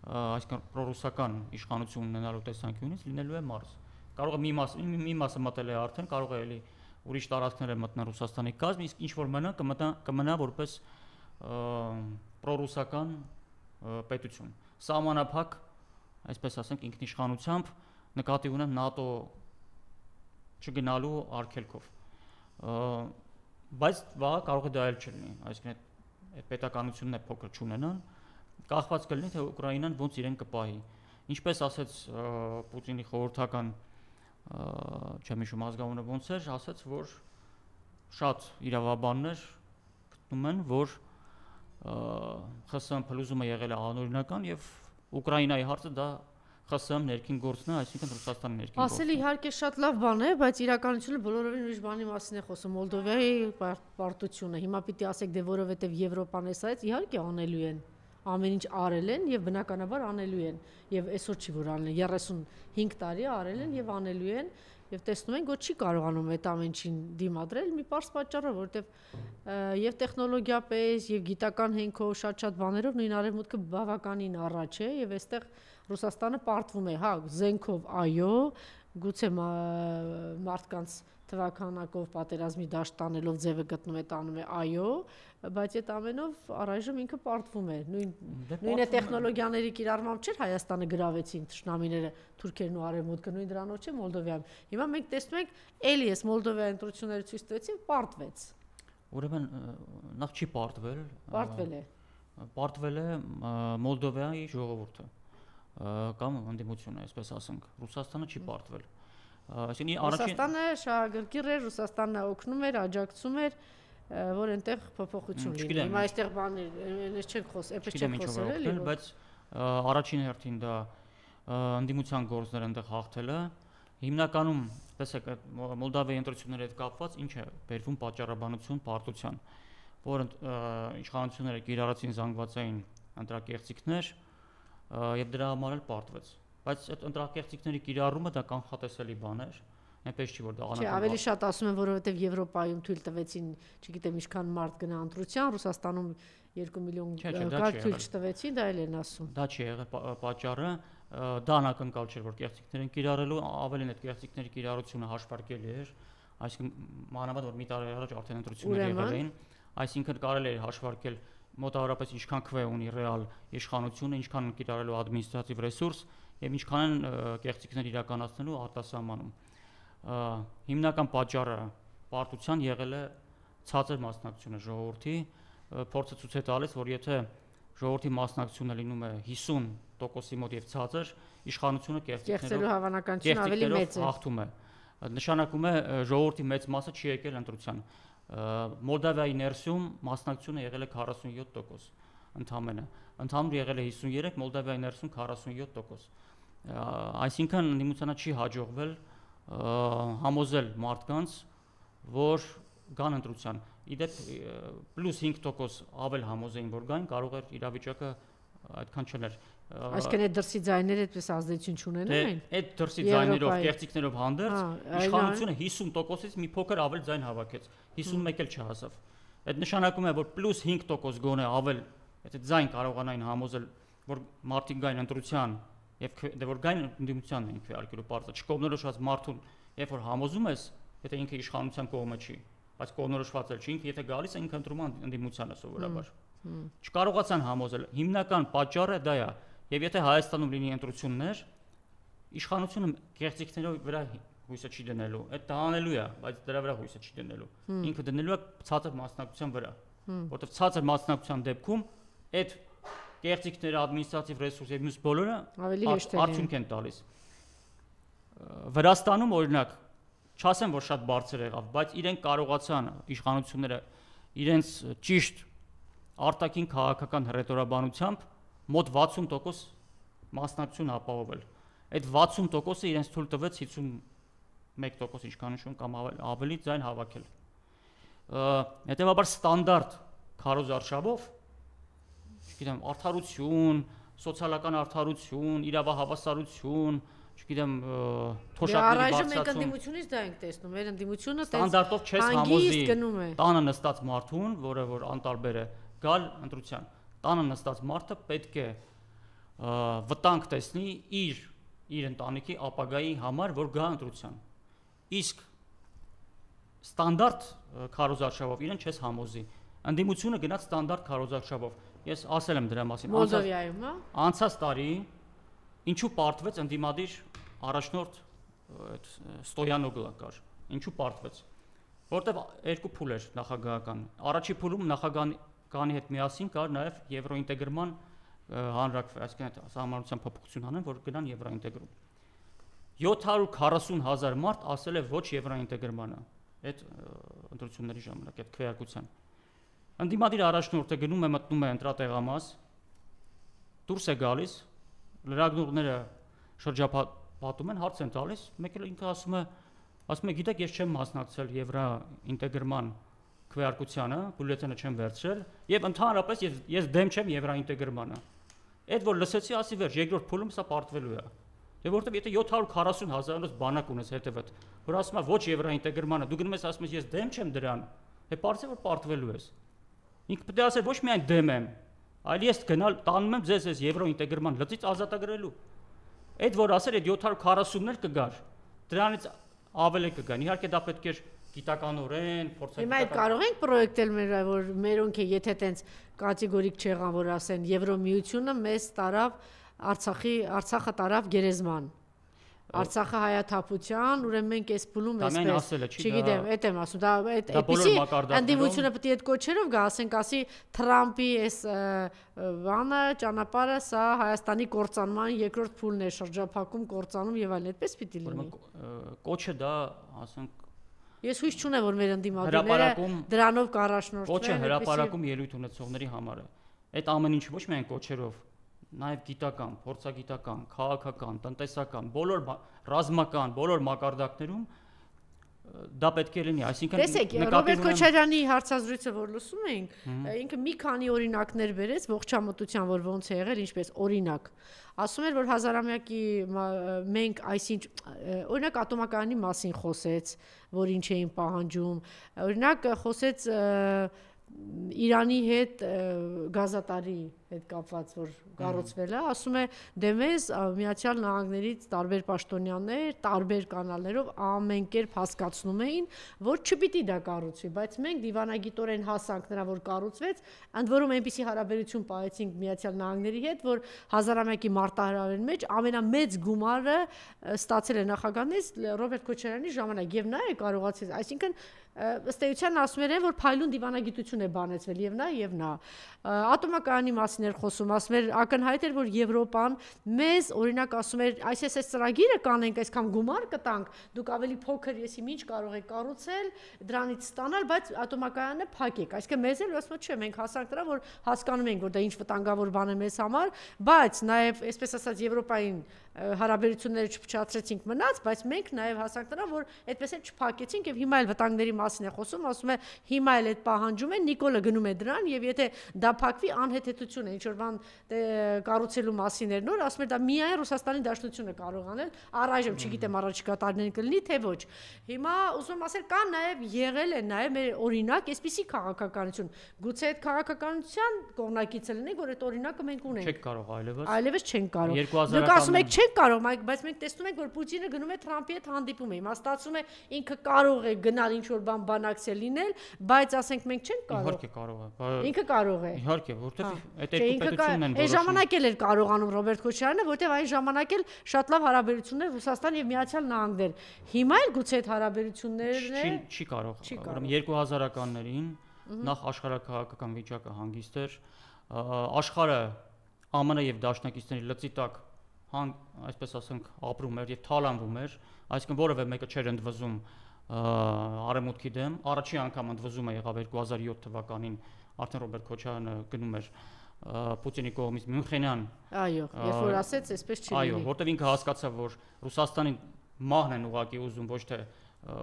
այսինքն պրոռուսական իշխանություն ունենալու տեսանկյունից լինելու է մարզ։ Կարող է մի մասը մտել է արդեն, կարող է էլի ուրիշ տարածքներ մտնել Ռուսաստանի կազմ, իսկ ինչ որ մնա կմնա որպես պրոռուսական պետություն։ Սահմանափակ, այսպես ասենք, ինքնիշխանությամբ նկատի ունեմ ՆԱՏՕ չգնալու արգելքով։ Բայց վաղը կարող է դա էլ չլինի, այսինքն այդ պետականությունն է փոքր չունենան, կախված կլինի թե Ուկրաինան ոնց իրեն կպահի։ Ինչպես ասեց Պուտինի խորհրդական, չեմ հիշում ազգանունը ոնց էր, ասաց, որ շատ իրավաբաններ գտնում են, որ ԽՍՀՄ փլուզումը եղել է անօրինական եւ Ուկրաինայի հարցը դա ԽՍՀՄ ներքին գործն է, այսինքն Ռուսաստանի ներքին գործը։ Ասել իհարկե շատ լավ բան է, բայց իրականությունը բոլորովին ուրիշ բանի մասին է խոսում։ Մոլդովայի պարտությունը։ Հիմա պիտի ասեք, դե որովհետև Եվրոպան է սա, իհարկե անելու են։ Ամեն ինչ արել են եւ բնականաբար անելու են։ Եվ այսօր չի որ անեն 35 տարի արել են եւ անելու են եւ տեսնում ենք, որ չի կարողանում այդ ամեն ինչին դիմադրել մի պարզ պատճառով, որովհետեւ եւ տեխնոլոգիապես եւ գիտական հենքով շատ բաներով նույն արևմուտքը բավականին առաջ է եւ այստեղ Ռուսաստանը պարտվում է, հա, զենքով այո, գուցե մարդկանց թվականակով պատերազմի դաշտ տանելով ձևը գտնում է տանում է այո, բայց այդ ամենով առայժմ ինքը պարտվում է։ Նույն է տեխնոլոգիաների կիրառմամբ չէր Հայաստանը գրավեցին թշնամիները թուրքերն ու արևմուտքը, նույն դրանով չէ Մոլդովայում։ Հիմա մենք տեսնում ենք, էլի էս Մոլդովայի ընտրությունները ցույց տվեցին, պարտվեց։ Ուրեմն նախ չի պարտվել։ Պարտվել է։ Պարտվել է Մոլդովայի ժողովուրդը կամ ընդդիմությունը, այսպես ասենք։ Ռուսաստանը չի պարտվել։ Ռուսաստանը շահագրգիռ էր, Ռուսաստանը օգնում էր, աջակցում էր, որ այնտեղ փոփոխություն լինի։ Հիմա այստեղ բաներ, այնպես չենք խոսել, այնպես չենք խոսել էլի, բայց առաջին հերթին դա ընդդիմության գործներ այնտեղ հաղթելը հիմնականում, տեսեք, Մոլդովայի ընտրությունների հետ կապված ինչ է բերվում պատճառաբանություն պարտության, որ իշխանությունները կիրառեցին զանգվածային ընտրակեղծիքներ եւ դրա համար էլ պարտվեց։ Բայց այդ ընտրակեղծիքների կիրառումը դա կանխատեսելի բան էր, այնպես չի որ դա անհնարին։ Չէ, ավելի շատ ասում են, որովհետև Եվրոպայում թույլ տվեցին, չգիտեմ, ինչքան մարդ գնա ընտրության, Ռուսաստանում 2 միլիոն կարգ թույլ չտվեցին, դա էլ են ասում։ Դա չի եղել պատճառը, դա անակնկալ չէր, որ կեղծիքներ են կիրառելու, ավելին այդ կեղծիքների կիրառությունը հաշվարկելի էր, այսինքն մանավանդ որ մի տարի առաջ արդեն ընտրություններ եղել էին, այսինքն կարելի էր հաշվարկել մոտավորապես ինչքան քվե ունի ռեալ իշխանությունը, ինչքան կիրառելու ադմինիստրատիվ ռեսուրս եւ ինչքան են կեղծիքներ իրականացնելու արտասահմանում։ Հիմնական պատճառը պարտության եղել է ցածր մասնակցությունը ժողովրդի, փորձը ցույց է տալիս, որ եթե ժողովրդի մասնակցությունը լինում է 50%-ի մոտ եւ ցածր, իշխանությունը կեղծելու հավանականությունը ավելի մեծ է։ Հաղթում է։ Նշանակում է ժողովրդի մեծ մասը չի եկել ընտրության։ Մոլդովայի ներսում մասնակցությունը եղել է 47%, ընդամենը։ Ընդհանուր եղել է 53, Մոլդովայի ներսում 47%։ Այսինքն ընդդիմությանը չի հաջողվել համոզել մարդկանց, որ գան ընտրության։ Իդեպ պլյուս 5% ավել համոզեին, որ գան, կարող էր իրավիճակը այդքան չներ։ Այսինքն այդ դրսի ձայները այդպես ազդեցություն չունենային։ Այդ դրսի ձայներով, կեղծիքներով հանդերձ իշխանությունը 50%-ից մի փոքր ավել ձայն հավաքեց, 51 էլ չհասավ։ Այդ նշանակում է, որ պլյուս 5% գոնե ավել այդ ձայն կարողանային համոզել, որ մարդիկ գային ընտրության եւ դե որ գային ընդդիմությանն են քվեարկելու բարձր չկողմնորոշված մարդուն, երբ որ համոզում ես, եթե ինքը իշխանության կողմը չի, բայց կողմնորոշված էլ չի, ինքը եթե գալիս է ինքը ընտրում է ընդդիմությանը սովորաբար։ Չկարողացան համոզել։ Հիմնական պատճառը դա է։ Եվ եթե Հայաստանում լինի ընտրություններ, իշխանությունը կեղծիքներով վրա հույսը չի դնելու։ Այդ դա անելու է, բայց դրա վրա հույսը չի դնելու։ Ինքը դնելու է ցածր մասնակցության վրա, որովհետև ցածր մասնակցության դեպքում այդ կեղծիքները, ադմինիստրատիվ ռեսուրս եւ մյուս բոլորը արդյունք են տալիս։ Վրաստանում օրինակ, չասեմ որ շատ բարձր եղավ, բայց իրենք կարողացան իշխանությունները իրենց ճիշտ արտաքին քաղաքական հռետորաբանությամբ մոտ 60% մասնակցություն ապահովել։ Այդ 60%-ը իրենց թույլ տվեց 51% իշխանություն կամ ավելի ձայն հավաքել։ Հետևաբար ստանդարտ քարոզարշավով, չգիտեմ, արդարություն, սոցիալական արդարություն, իրավահավասարություն, չգիտեմ, թոշակների բարձրացում։ Առայժմ մենք ընդդիմությունից դա ենք տեսնում, մեր ընդդիմությունը ստանդարտով չես համոզի տանը նստած մարդուն, որը որ անտարբեր է, գալ ընտրության։ Տանը նստած մարդը պետք է վտանգ տեսնի իր ընտանիքի ապագայի համար, որ գա ընտրության։ Իսկ ստանդարտ քարոզարշավով իրեն չես համոզի։ Ընդդիմությունը գնաց ստանդարտ քարոզարշավով։ Ես ասել եմ դրա մասին։ Մոլդովայում, հա։ Անցած տարի ինչու պարտվեց ընդդիմադիր առաջնորդ Ստոյանոգլը կար։ Ինչու պարտվեց։ Որտեվ երկու փուլ էր նախագահական։ Առաջի փուլում նախագահանի հետ միասին կար նաև եվրոինտեգրման հանրակրվե, այսինքն սահմանության փոփոխություն անեն, որ գնան եվրոինտեգրում։ 740,000 մարդ ասել է ոչ եվրոինտեգրմանը այդ ընտրությունների ժամանակ, այդ քվեարկության։ Ընդդիմադիր առաջնորդը գնում է մտնում է ընտրատեղամաս, դուրս է գալիս, լրագրողները շրջապատում են, հարց են տալիս, մեկ էլ ինքը ասում է, գիտեք, ես չեմ մասնակցել եվրոինտեգրման քվեարկությանը, բյուլետենը չեմ վերցրել, եւ ընդհանրապես ես դեմ չեմ եվրոինտեգրմանը։ Այդ որ լսեցի, ասի վերջ, երկրորդ փուլում սա պարտվելու է։ Դե որտեվ եթե 740,000-ից բանակ ունես հետևդ, որ ասում է ոչ եվրոինտեգրմանը, դու գնում ես ասում ես դեմ չեմ դրան, դե պարզ է որ պարտվելու ես։ Ինքը պետք է ասել ոչ միայն դեմ եմ, այլ ես գնալ տանում եմ ձեզ այս եվրոինտեգրման լծից ազատագրելու։ Այդ որ ասել այդ 740-ներ կգար, դրանից ավելի կգան։ Իհարկե դա պետք է գիտականորեն, փորձակցական։ Հիմա այդ կարող ենք պրոյեկտել որ մերոնք է, եթե տենց կատեգորիկ չեղան, որ ասեն Եվրոմիությունը մեզ տարավ Արցախը տարավ գերեզման։ Արցախը հայաթափության, ուրեմն մենք այս փուլում էսպես, չգիտեմ, այդ եմ ասում, դա այդպիսի անդիմությունը պետք է այդ կոչերով գա, ասենք ասի Թրամփի այս բանը, ճանապարհը սա Հայաստանի կործանման երկրորդ փուլն է, շրջափակում, կործանում եւ այլն, այդպես պիտի լինի։ Կոչը դա, ասենք Ես հույս չունեմ, որ մեր ընդդիմադիրները դրանով կառաջնորդվեն։ Կոչը հրապարակում ելույթ ունեցողների համար է։ Այդ ամեն ինչ ոչ միայն կոչերով, նաև գիտական, փորձագիտական, քաղաքական, տնտեսական, բոլոր ռազմական, բոլոր մակարդակներում դա պետք է լինի, այսինքն տեսեք, Ռոբերտ Քոչարյանի հարցազրույցը որ լսում էինք, ինքը մի քանի օրինակներ բերեց ողջամտության, որ ոնց է եղել, ինչպես օրինակ, ասում էր, որ հազարամյակի մենք այսինչ օրինակ ատոմակայանի մասին խոսեց, որ ինչ էին պահանջում, օրինակ խոսեց Իրանի հետ գազատարի հետ կապված որ կառուցվել է, ասում է դե մեզ Միացյալ Նահանգներից տարբեր պաշտոնյաներ, տարբեր կանալներով ամեն կերպ հասկացնում էին, որ չպիտի դա կառուցվի, բայց մենք դիվանագիտորեն հասանք նրա, որ կառուցվեց, ընդ որում այնպիսի հարաբերություն պահեցինք Միացյալ Նահանգների հետ, որ հազարամյակի մարտահրավերի մեջ ամենամեծ գումարը ստացել է նախագահներից Ռոբերտ Քոչարյանի ժամանակ եւ նա է կարողացել, այսինքն ըստ էության ասում են, որ փայլուն դիվանագիտություն է բանեցվել եւ նա ատոմակայանի մասին էր խոսում, ասում էր ակնհայտ էր, որ Եվրոպան մեզ օրինակ ասում էր, այս ծրագիրը կանենք, այսքան գումար կտանք, դուք ավելի փոքր եսի ինչ կարող եք կառուցել, դրանից ստանալ, բայց ատոմակայանը փակեք, այսինքն մեզ էլ ասում չէ, մենք հասանք դրա, որ հասկանում ենք, որ դա ինչ վտանգավոր բան է մեզ համար, բայց նաեւ այսպես ասած Եվրոպային հարաբերությունները չփչացրեցինք մնաց, բայց մենք նաև հասանք դրա, որ այդպես էլ չփակեցինք եւ հիմա էլ վտանգների մասին է խոսում, ասում է հիմա էլ այդ պահանջում են, Նիկոլը գնում է դրան եւ եթե դա փակվի անհեթեթություն է, ինչ որ բան կառուցելու մասին էր նոր, ասում է դա միայն Ռուսաստանի Դաշնությունը կարող անել, առայժմ չգիտեմ առաջիկա տարիներին կլինի թե ոչ։ Հիմա ուզում եմ ասել կա նաև եղել է նաև մեր օրինակ այսպիսի քաղաքականություն, գուցե այդ քաղաքականության կողմնակից լինենք, որ այդ օրինակը մենք ունենք։ Չեք կարող այլևս չենք կարող։ Դուք ասում եք չենք կարող, բայց մենք տեսնում ենք, որ Պուտինը գնում է Թրամփի հետ հանդիպում է, հիմա ստացվում է ինքը կարող է գնալ ինչ որ բան բանակցել լինել, բայց ասենք մենք չենք կարող։ Իհարկե կարող է։ Ինքը կարող է։ Իհարկե, որտեվ այդ երկու պետությունն են որոշում։ Այն ժամանակ էլ էր կարողանում Ռոբերտ Քոչարյանը, որտեվ այն ժամանակ էլ շատ լավ հարաբերություններ Ռուսաստան եւ Միացյալ Նահանգներ։ Հիմա էլ գուցե այդ հարաբերություններն է։ Չի կարող։ Ուրեմն 2000-ականներին նախ աշխարհակահաղական վիճակը հանգիստ էր, աշխարհը ԱՄՆ եւ դաշնակիցների լծի տակ այսպես ասենք ապրում էր եւ թալանվում էր, այսինքն որևէ մեկը չէր ընդվզում արևմուտքի դեմ, առաջի անգամ ընդվզումը եղավ 2007 թվականին, արդեն Ռոբերտ Քոչարյանը գնում էր Պուտինի կողմից Մյունխենյան։ Այո, երբ որ ասեց, այսպես չի լինի։ Այո, որտեղ ինքը հասկացավ, որ Ռուսաստանի մահն են ուղղակի ուզում, ոչ թե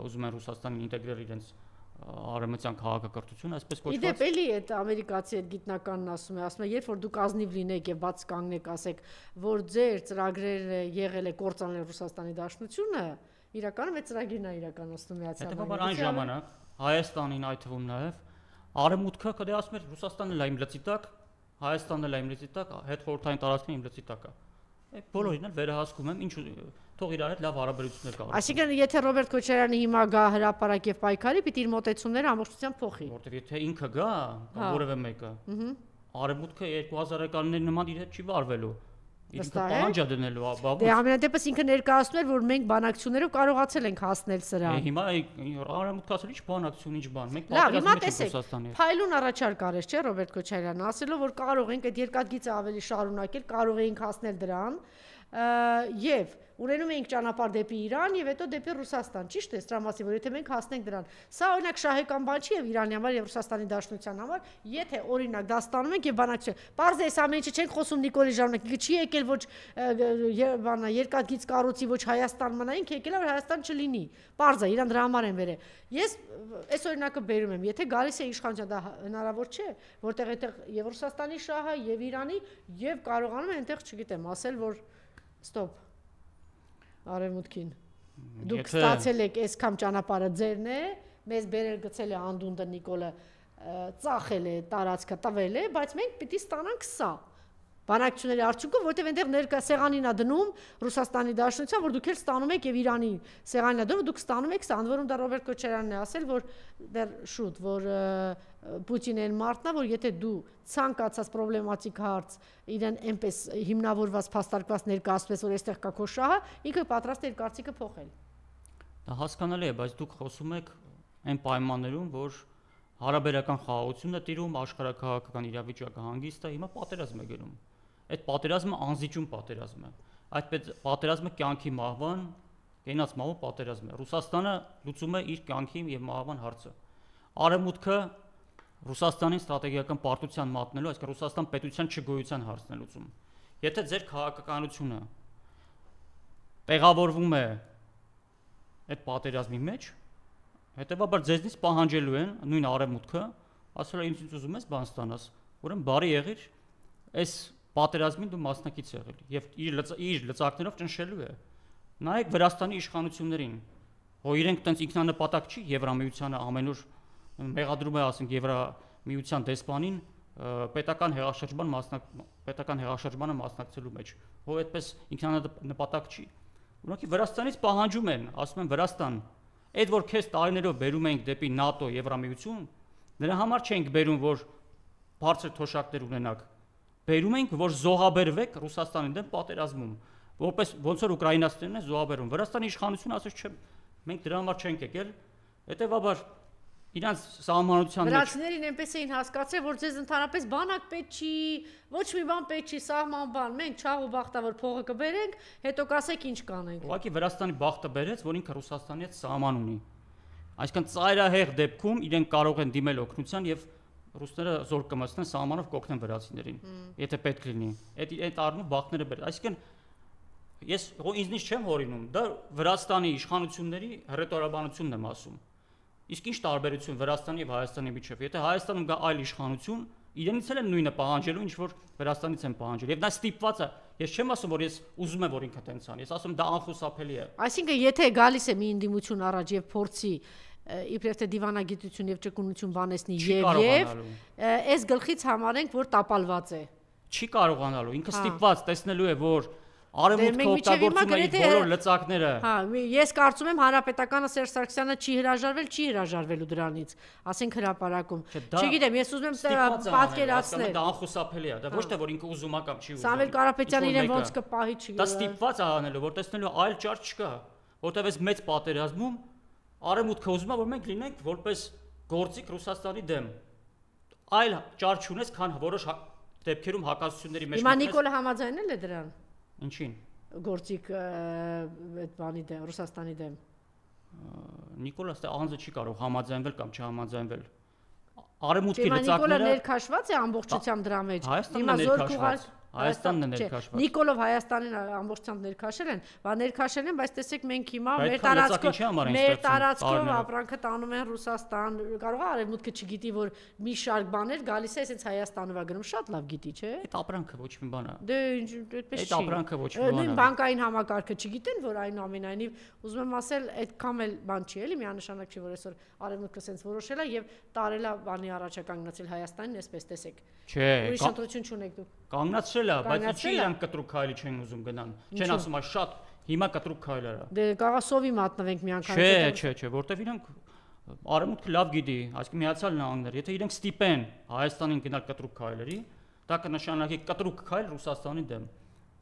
ուզում են Ռուսաստանին ինտեգրել իրենց արևմտյան քաղաքակրթություն, այսպես կոչված։ Իդեպ էլի այդ ամերիկացի այդ գիտնականն ասում է, երբ որ դուք ազնիվ լինեք եւ բաց կանգնեք, ասեք, որ ձեր ծրագրերը եղել է կործանել Ռուսաստանի Դաշնությունը, իրականում այդ ծրագիրն է իրականացնում Միացյալ Նահանգները։ Հետևաբար այն ժամանակ Հայաստանին այդ թվում նաեւ արևմուտքը կդե ասում էր Ռուսաստանն էլ իմ լծի տակ, Հայաստանն էլ իմ լծի տակ, հետ խորհրդային տարածքն իմ լծի տակ է։ Այդ բոլորին էլ վերահասկում եմ, ինչ թող իրար հետ լավ հարաբերություններ կա։ Այսինքն եթե Ռոբերտ Քոչարյանը հիմա գա հրապարակ եւ պայքարի, պիտի իր մոտեցումները ամբողջությամբ փոխի։ Որտեւ եթե ինքը գա, կամ որևէ մեկը, արևմուտքը 2000-ականների նման իր հետ չի վարվելու։ Ինքը պահանջ է դնելու, բաբուս։ Դե ամենատեպս ինքը ներկայացնում էր, որ մենք բանակցություններով կարողացել ենք հասնել սրան։ Հիմա արևմուտքը ասել ինչ բանակցություն, ինչ բան, մենք պատերազմ ենք Ռուսաստանի հետ։ Փայլուն առաջարկ արեց, չէ՞ Ռոբերտ Քոչարյանը, ասելով որ կարող ենք այդ երկաթգիծը ավելի շարունակել, կարող էինք հասնել դրան, եւ ունենում էինք ճանապարհ դեպի Իրան եւ հետո դեպի Ռուսաստան, ճիշտ է, սրա մասին, որ եթե մենք հասնենք դրան, սա օրինակ շահեկան բան չի եւ Իրանի համար եւ Ռուսաստանի Դաշնության համար, եթե օրինակ դա ստանում ենք եւ բանակ չէ։ Պարզ է, այս ամեն ինչը չենք խոսում Նիկոլի ժամանակ, չի եկել ոչ բանա երկաթգիծ կառույցի, ոչ Հայաստան մնայինք, եկել է որ Հայաստան չլինի։ Պարզ է, իրան դրա համար են վերել։ Ես այս օրինակը բերում եմ, եթե գալիս է իշխանության, դա հնարավոր չէ, որտեղ այդտեղ եւ Ռուսաստանի շահը եւ Իրանի եւ կարողանում են այնտեղ, չգիտեմ, ասել, որ ստոպ արևմուտքին։ Դուք ստացել եք այսքան ճանապարհը ձերն է, մեզ բերել գցել է անդունդը Նիկոլը, ծախել է, տարածքը տվել է, բայց մենք պիտի ստանանք սա։ Բանակցությունների արդյունքում, որտեղ այնտեղ ներկա սեղանին է դնում Ռուսաստանի Դաշնության, որ դուք էլ ստանում եք եւ Իրանի սեղանին է դնում, դուք ստանում եք սա, ընդ որում դա Ռոբերտ Քոչարյանն է ասել, որ դեռ շուտ, որ Պուտինն այն մարդն է, որ եթե դու ցանկացած պրոբլեմատիկ հարց իրեն այնպես հիմնավորված փաստարկված ներկայացնես, որ այստեղ կա քո շահը, ինքը պատրաստ է իր կարծիքը փոխել։ Դա հասկանալի է, բայց դուք խոսում եք այն պայմաններում, որ հարաբերական խաղաղությունը տիրում, աշխարհակահաղական իրավիճակը հանգիստ է, հիմա պատերազմ է գնում։ Այդ պատերազմը անզիջում պատերազմ է։ Այդ պատերազմը կյանքի մահվան, կենաց մահվան պատերազմ է։ Ռուսաստանը լուծում է իր կյանքի եւ մահվան հարցը։ Արևմուտքը Ռուսաստանին ստրատեգիական պարտության մատնելու, այսինքն Ռուսաստան պետության չգոյության հարցն է լուծում։ Եթե ձեր քաղաքականությունը տեղավորվում է այդ պատերազմի մեջ, հետեւաբար ձեզնից պահանջելու են նույն արևմուտքը, ասել է ինձ ուզում ես բան ստանաս, ուրեմն բարի եղիր, այս պատերազմին դու մասնակից եղել եւ իր լծակներով ճնշելու է։ Նայեք Վրաստանի իշխանություններին, որ իրենք տենց ինքնանպատակ չի Եվրամիությանը ամենուր մեղադրում է, ասենք Եվրամիության դեսպանին պետական հեղաշրջմանը մասնակցելու մեջ, որ այդպես ինքնանպատակ չի։ Ուղղակի Վրաստանից պահանջում են, ասում են Վրաստան, այդ որ քեզ տարիներով բերում ենք դեպի ՆԱՏՕ, Եվրամիություն, նրա համար չենք բերում, որ բարձր թոշակներ ունենաք, բերում ենք, որ զոհաբերվեք Ռուսաստանի դեմ պատերազմում, որպես ոնց որ ուկրաինացիներն են զոհաբերում։ Վրաստանի իշխանությունը ասում չէ, մենք դրա համար չենք եկել, հետեւաբար իրանց սահմանության մեջ վրացիներին այնպես էին հասկացել, որ ձեզ ընդհանրապես բանակ պետք չի, ոչ մի բան պետք չի, սահման բան, մենք չաղ ու բախտավոր փողը կբերենք, հետո կասեք ինչ կանենք։ Ուղղակի Վրաստանի բախտը բերեց, որ ինքը Ռուսաստանի հետ սահման ունի։ Այսինքն ծայրահեղ դեպքում իրենք կարող են դիմել օգնության եւ ռուսները զոր կմտցնեն սահմանով կօգնեն վրացիներին, եթե պետք լինի։ Այդ առնու բախտները բերել։ Այսինքն ես ինձնից չեմ հորինում, դա Վրաստանի իշխանությունների հռետորաբանությունն եմ ասում։ Իսկ ինչ տարբերություն Վրաստանի եւ Հայաստանի միջեւ։ Եթե Հայաստանում կա այլ իշխանություն, իրենից էլ են նույնը պահանջելու, ինչ որ Վրաստանից են պահանջել։ Եվ դա ստիպված է։ Ես չեմ ասում, որ ես ուզում եմ, որ ինքը տենց անի։ Ես ասում դա անխուսափելի է։ Այսինքն, եթե գալիս է մի ինդիմություն առաջ եւ փորձի իբրև թե դիվանագիտություն եւ ճկունություն բանեսնի եւ այս գլխից համարենք, որ տապալված է։ Չի կարողանալու, ինքը ստիպված տեսնելու է, որ արևմուտքը օգտագործում է իր բոլոր լծակները։ Հա, ես կարծում եմ հանրապետականը Սերժ Սարգսյանը չի հրաժարվելու դրանից, ասենք հրապարակում։ Չգիտեմ, ես ուզում եմ պատկերացնել։ Դա անխուսափելի է, դա ոչ թե որ ինքը ուզում է կամ չի ուզում։ Սամվել Կարապետյանը իրեն ոնց կպահի չի։ Դա ստիպված է անելու, որ տեսնելու այլ ճար չկա, որտեղ այս մեծ պատերազմում արևմուտքը ուզում է, որ մենք լինենք որպես գործիք Ռուսաստանի դեմ։ Այլ ճար չունես, քան որոշ դեպքերում հակասությունների մեջ։ Հիմա Նիկոլը համաձայնել է դրան։ Ինչին։ Գործիք այդ բանի դեմ, Ռուսաստանի դեմ։ Նիկոլը ստե անձը չի կարող համաձայնվել կամ չհամաձայնվել։ Արևմուտքի լծակները։ Նիկոլը ներքաշված է ամբողջությամբ դրա մեջ։ Հիմա զորքուղար Հայաստանն է ներքաշված։ Նիկոլով Հայաստանին ամբողջությամբ ներքաշել են, բայց ներքաշել են, բայց տեսեք մենք հիմա մեր տարածքով ապրանքը տանում են Ռուսաստան, կարող է արևմուտքը չգիտի, որ մի շարք բաներ գալիս է այսպես Հայաստանով է գնում, շատ լավ գիտի, չէ՞։ Այդ ապրանքը ոչ մի բան է։ Դե այդպես չի։ Այդ ապրանքը ոչ մի բան է։ Նույն բանկային համակարգը չգիտեն, որ այնուամենայնիվ ուզում եմ ասել, այդքան էլ բան չի, էլի միանշանակ չի, որ այսօր արևմուտքը սենց որոշել է եւ տարել է բանի առաջ կանգնացել Հայաստանին, այսպես տեսեք։ Չէ։ Ուրիշ ընտրություն չունեք դուք։ Կանգնացրել է, բայց ինչի իրանք կտրուկ քայլի չեն ուզում գնան։ Չեն ասում, այ շատ հիմա կտրուկ քայլեր է։ Դե Կաղասովի մատնվենք մի անգամ։ Չէ, որտեվ իրանք արևմուտքը լավ գիտի, այսինքն Միացյալ Նահանգներ, եթե իրենք ստիպեն Հայաստանին գնալ կտրուկ քայլերի, դա կնշանակի կտրուկ քայլ Ռուսաստանի դեմ։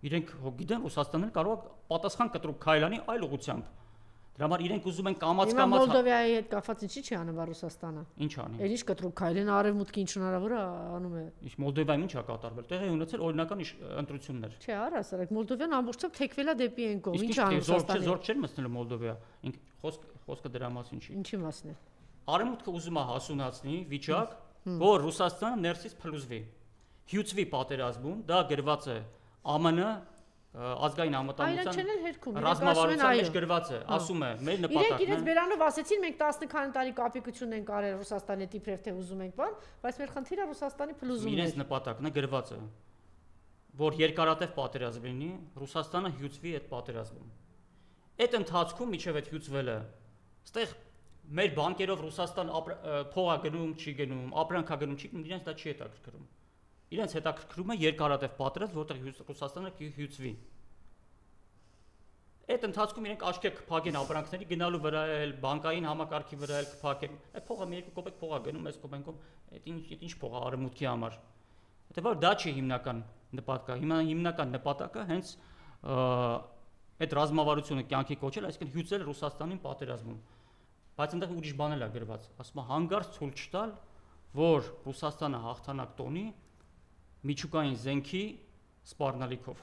Իրենք գիտեն Ռուսաստանն կարող է պատասխան կտրուկ քայլանի այլ ուղղությամբ։ Դրա համար իրենք ուզում են կամաց Մոլդովայի հետ կապված ինչի՞ չի անում Ռուսաստանը։ Ինչ անի։ Էլ ինչ կտրուկ քայլեն արևմուտքի ինչ հնարավոր է անում է։ Իսկ Մոլդովայում ինչ է կատարվել։ Տեղի ունեցել օրինական ընտրություններ։ Չէ, առասարակ Մոլդովան ամբողջությամբ թեքվել է դեպի այն կողմ։ Ինչ անում Ռուսաստանը։ Զորք չէր մտցնել Մոլդովա։ Խոսքը դրա մասին չի։ Ինչի մասն է։ Արևմուտքը ուզում է հասունացնի վիճակ, որ Ռուսաստանը ներսից փլուզվի։ Հյուծվի պատերազմում, դա գրված է ԱՄՆ ազգային անվտանգության ռազմավարության մեջ գրված է, ասում է, մեր նպատակն է։ Իրենք բերանով ասեցին, մենք 10 քանի տարի կապիկություն ենք արել Ռուսաստանի հետ իբրև թե ուզում ենք բան, բայց մեր խնդիրը Ռուսաստանի փլուզումն է։ Իրենց նպատակն է գրված է, որ երկարատև պատերազմ լինի, Ռուսաստանը հյուծվի այդ պատերազմում։ Այդ ընթացքում միջև այդ հյուծվելը, այստեղ մեր բանկերով Ռուսաստան փող է գնում, չի գնում, ապրանք է գնում, չի գնում, իրենց դա չի հետաքրքրում։ Իրենց հետաքրքրում է երկարատև պատերազմ, որտեղ Ռուսաստանը հյուծվի։ Այդ ընթացքում իրենք աչքի կփակեն ապրանքների գնալու վրա էլ, բանկային համակարգի վրա էլ կփակեն։ Այդ փողը մի երկու կոպեկ փող է գնում, այս կոպեկում, այդ ինչ փող է արևմուտքի համար։ Հետևաբար դա չի հիմնական նպատակը։ Հիմնական նպատակը հենց այդ ռազմավարությունը կյանքի կոչել, այսինքն հյուծել Ռուսաստանին պատերազմում։ Բայց այնտեղ ուրիշ բան էլ է գրված, ասում է հանգարց ցույց չտալ, որ Ռուսաստանը հաղթանակ տոնի միջուկային զենքի սպառնալիքով։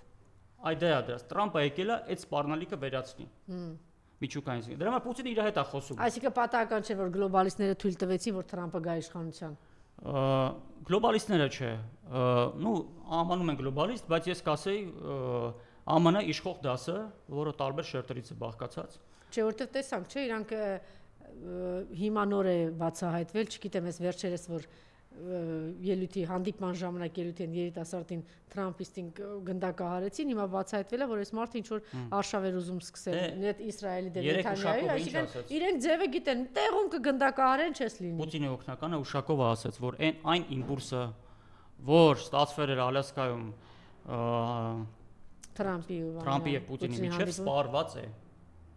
Այդ է դրած Տրամպը եկել է այդ սպառնալիքը վերացնի։ Միջուկային զենք։ Դրա համար Պուտինը իր հետ է խոսում։ Այսինքն պատահական չէ, որ գլոբալիստները թույլ տվեցին, որ Տրամպը գա իշխանության։ Գլոբալիստները չէ։ Ну, անվանում են գլոբալիստ, բայց ես կասեի ԱՄՆ իշխող դասը, որը տարբեր շերտերից է բաղկացած։ Չէ, որտեղ տեսանք, չէ, իրանք հիմա նոր է բացահայտվել, չգիտեմ, ես վերջերս որ ելույթի հանդիպման ժամանակ ելույթին երիտասարդին Թրամփիստին գնդակահարեցին, հիմա բացահայտվել է, որ այս մարդը ինչ որ արշավ էր ուզում սկսել net Իսրայելի դեմ Նեթանյահուի, այսինքն իրենք ձևը գիտեն, տեղում կգնդակահարեն, չես լինի։ Պուտինի օգնականը Ուշակովը ասաց, որ այն իմպուլսը, որ ստացվել էր Ալյասկայում Թրամփի եւ Պուտինի միջև սպառված է։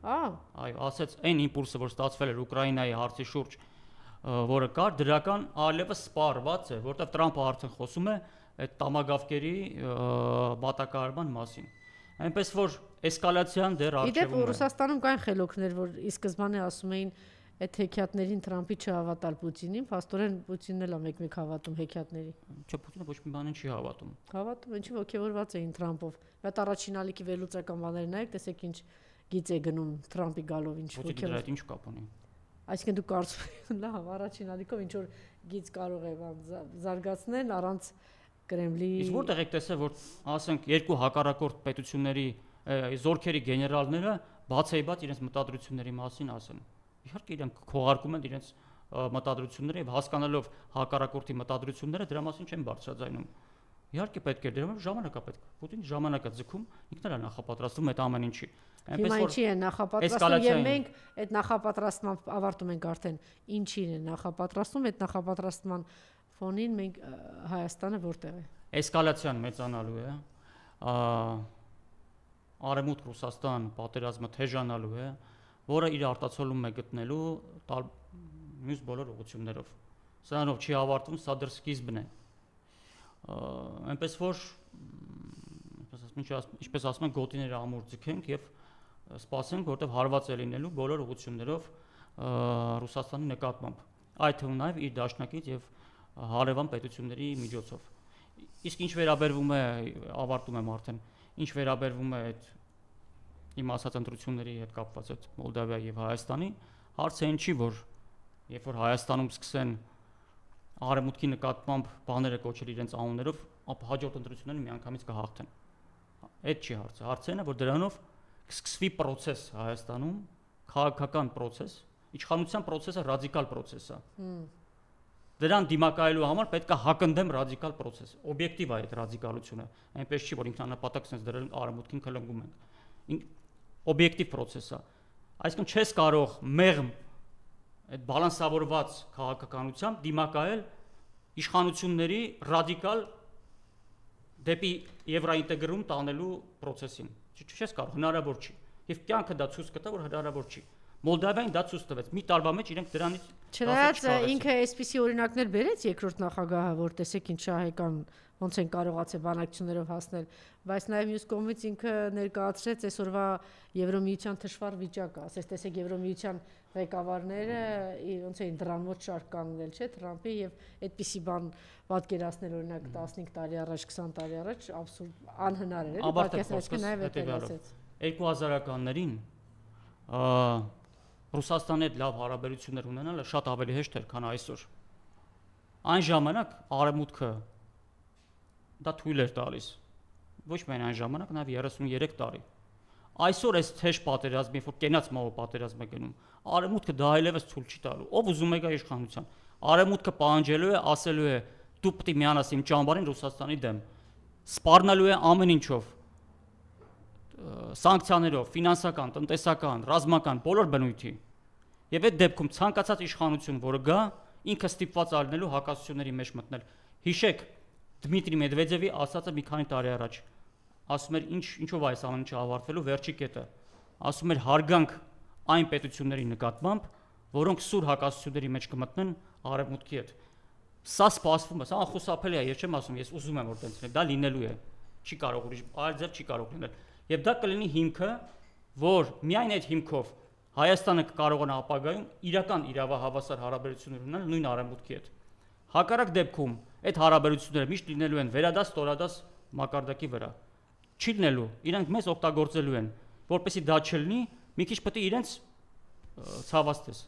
Այո, ասաց այն իմպուլսը, որ ստացվել էր Ուկրաինայի հարցի շուրջ, որը կար, դրական այլևս սպառված է, որտեղ Տրամփը արդեն խոսում է այդ տամագավկերի բատակարարման մասին։ Այնպես որ էսկալացիան դեռ արժևում է։ Իդեպ Ռուսաստանում կային խելոքներ, որ ի սկզբանե ասում էին այդ հեքիաթներին Տրամփի չհավատալ Պուտինին, փաստորեն Պուտինն էլ է մեկ-մեկ հավատում հեքիաթների։ Չէ, Պուտինը ոչ մի բանին չի հավատում։ Հավատում, ինչի ոգևորված էին Տրամփով։ Այդ առաջին ալիքի վերլուծական բաները նայեք, տեսեք ինչ գիծ է գնում Տրամփի գալով ինչ ոգևոր։ Պուտինը ինչ կապ ունի։ Այսինքն դու կարծում ես, լավ, առաջին ալիքով ինչ որ գիծ կարող է զարգացնել առանց Կրեմլի։ Իսկ որտեղ եք տեսել, որ ասենք երկու հակառակորդ պետությունների զորքերի գեներալները բացեիբաց իրենց մտադրությունների մասին ասեն։ Իհարկե իրենք քողարկում են իրենց մտադրությունները եւ հասկանալով հակառակորդի մտադրությունները դրա մասին չեն բարձրաձայնում։ Իհարկե պետք է դրա ժամանակ է պետք։ Պուտինը ժամանակ է ձգում, ինքն էլ է նախապատրաստվում այդ ամեն ինչի։ Հիմա ինչի է նախապատրաստում եւ մենք այդ նախապատրաստման ավարտում ենք արդեն ինչին է նախապատրաստում, այդ նախապատրաստման ֆոնին մենք Հայաստանը որտեղ է։ Էսկալացիան մեծանալու է, Արևմուտք Ռուսաստան պատերազմը թեժանալու է, որը իր արտացոլում է գտնելու մյուս բոլոր ուղղություններով։ Սրանով չի ավարտվում, սա դեռ սկիզբն է։ Այնպես որ ինչպես ասում են գոտիները ամուր ձգենք եւ սպասենք, որտեղ հարված է լինելու բոլոր ուղղություններով Ռուսաստանի նկատմամբ, այդ թվում նաեւ իր դաշնակից եւ հարևան պետությունների միջոցով։ Իսկ ինչ վերաբերվում է, ավարտում եմ արդեն, ինչ վերաբերվում է այդ իմ ասած ընտրությունների հետ կապված այդ Մոլդովայի եւ Հայաստանի, հարցը այն չի, որ երբ որ Հայաստանում սկսեն արևմուտքի նկատմամբ բաները կոչել իրենց անուններով, ապա հաջորդ ընտրությունները միանգամից կհաղթեն։ Այդ չի հարցը։ Հարցը այն է, որ դրանով կսկսվի process Հայաստանում, քաղաքական process, իշխանության process-ը ռադիկալ process է։ Դրան դիմակայելու համար պետք է հակընդդեմ ռադիկալ process։ Օբյեկտիվ է այդ ռադիկալությունը։ Այնպես չի, որ ինքնանպատակ sense դրել արևմուտքին կլնգում ենք։ Օբյեկտիվ process է։ Այսինքն չես կարող մեղմ այդ բալանսավորված քաղաքականությամբ դիմակայել իշխանությունների ռադիկալ դեպի եվրոինտեգրում տանելու process-ին։ Չես կարող, հնարավոր չի։ Եվ կյանքը դա ցույց կտա, որ հնարավոր չի։ Մոլդավիային դա ցույց տվեց։ Մի տարվա մեջ իրենք դրանից Չնայած ինքը այսպիսի օրինակներ բերեց երկրորդ նախագահը, որ տեսեք ինչ շահեկան ոնց են կարողացել բանակցություններով հասնել, բայց նաև մյուս կողմից ինքը ներկայացրեց այսօրվա Եվրոմիության թշվառ վիճակը, ասես տեսեք Եվրոմիության ղեկավարները ոնց էին դրան մոտ շարք կանգնել, չէ՞, Թրամփի եւ այդպիսի բան պատկերացնել օրինակ 15 տարի առաջ, 20 տարի առաջ абսուրդ անհնար էր, պատկերացնելը նաև հետևացեց 2000-ականներին Ռուսաստանի հետ լավ հարաբերություններ ունենալը շատ ավելի հեշտ էր, քան այսօր։ Այն ժամանակ արևմուտքը դա թույլ էր տալիս։ Ոչ միայն այն ժամանակ, նաև 33 տարի։ Այսօր այս թեժ պատերազմի, որ կենաց մահու պատերազմ է գնում, արևմուտքը դա այլևս թույլ չի տալու։ Ով ուզում է գա իշխանության։ Արևմուտքը պահանջելու է, ասելու է՝ դու պետք է միանաս իմ ճամբարին Ռուսաստանի դեմ։ Սպառնալու է ամեն ինչով։ Սանկցիաներով, ֆինանսական, տնտեսական, ռազմական, բոլոր բնույթի։ Եվ այդ դեպքում ցանկացած իշխանություն, որը գա, ինքը ստիպված ալնելու հակասությունների մեջ մտնել։ Հիշեք Դմիտրի Մեդվեդևի ասածը մի քանի տարի առաջ։ Ասում էր ինչով այս ամեն ինչը ավարտվելու վերջի կետը։ Ասում էր հարգանք այն պետությունների նկատմամբ, որոնք սուր հակասությունների մեջ կմտնեն արևմուտքի հետ։ Սա սպասվում է, սա անխուսափելի է, ես չեմ ասում, ես ուզում եմ որ տենց լինի, դա լինելու է։ Չի կարող ուրիշ այլ ձև չի կարող լինել։ Եվ դա կլինի հիմքը, որ միայն այդ հիմքով Հայաստանը կկարողանա ապագայում իրական իրավահավասար հարաբերություններ ունենալ նույն արևմուտքի հետ։ Հակառակ դեպքում այդ հարաբերությունները միշտ լինելու են վերադաս ստորադաս մակարդակի վրա։ Չի լինելու, իրենք մեզ օգտագործելու են, որպեսզի դա չլինի, մի քիչ պետք է իրենց ցավացնես։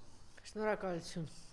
Շնորհակալություն։